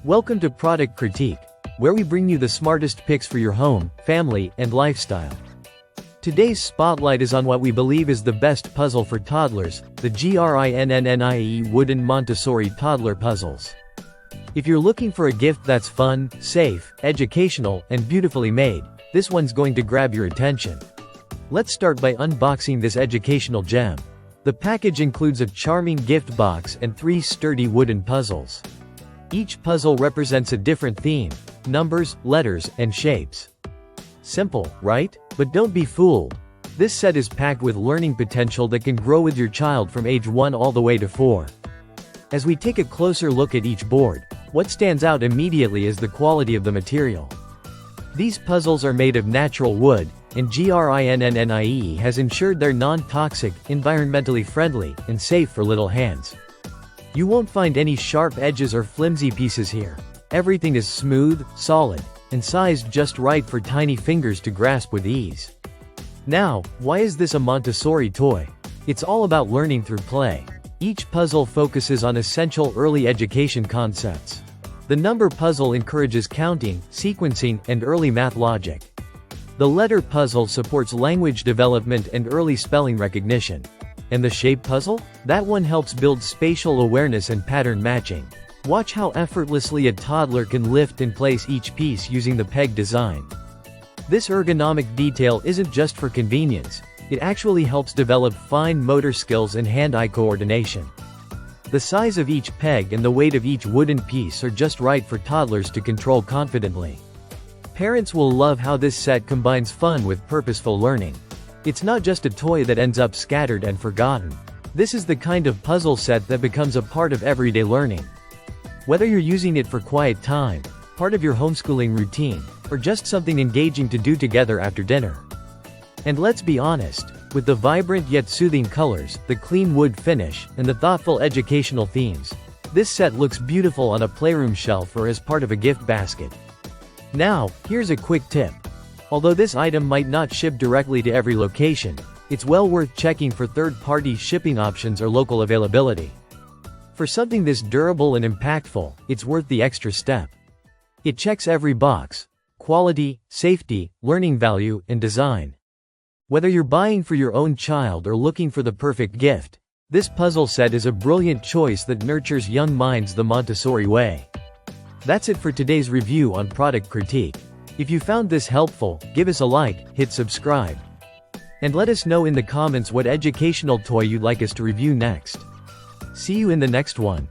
Welcome to Product Critique, where we bring you the smartest picks for your home, family, and lifestyle. Today's spotlight is on what we believe is the best puzzle for toddlers, the GRINNIE wooden Montessori Toddler puzzles. If you're looking for a gift that's fun, safe, educational, and beautifully made, this one's going to grab your attention. Let's start by unboxing this educational gem. The package includes a charming gift box and 3 sturdy wooden puzzles. Each puzzle represents a different theme: numbers, letters, and shapes. Simple, right? But don't be fooled. This set is packed with learning potential that can grow with your child from age 1 all the way to 4. As we take a closer look at each board, what stands out immediately is the quality of the material. These puzzles are made of natural wood, and GRINNIE has ensured they're non-toxic, environmentally friendly, and safe for little hands. You won't find any sharp edges or flimsy pieces here. Everything is smooth, solid, and sized just right for tiny fingers to grasp with ease. Now, why is this a Montessori toy? It's all about learning through play. Each puzzle focuses on essential early education concepts. The number puzzle encourages counting, sequencing, and early math logic. The letter puzzle supports language development and early spelling recognition. And the shape puzzle? That one helps build spatial awareness and pattern matching. Watch how effortlessly a toddler can lift and place each piece using the peg design. This ergonomic detail isn't just for convenience, it actually helps develop fine motor skills and hand-eye coordination. The size of each peg and the weight of each wooden piece are just right for toddlers to control confidently. Parents will love how this set combines fun with purposeful learning. It's not just a toy that ends up scattered and forgotten. This is the kind of puzzle set that becomes a part of everyday learning. Whether you're using it for quiet time, part of your homeschooling routine, or just something engaging to do together after dinner. And let's be honest, with the vibrant yet soothing colors, the clean wood finish, and the thoughtful educational themes, this set looks beautiful on a playroom shelf or as part of a gift basket. Now, here's a quick tip. Although this item might not ship directly to every location, it's well worth checking for third-party shipping options or local availability. For something this durable and impactful, it's worth the extra step. It checks every box: quality, safety, learning value, and design. Whether you're buying for your own child or looking for the perfect gift, this puzzle set is a brilliant choice that nurtures young minds the Montessori way. That's it for today's review on Product Critique. If you found this helpful, give us a like, hit subscribe, and let us know in the comments what educational toy you'd like us to review next. See you in the next one.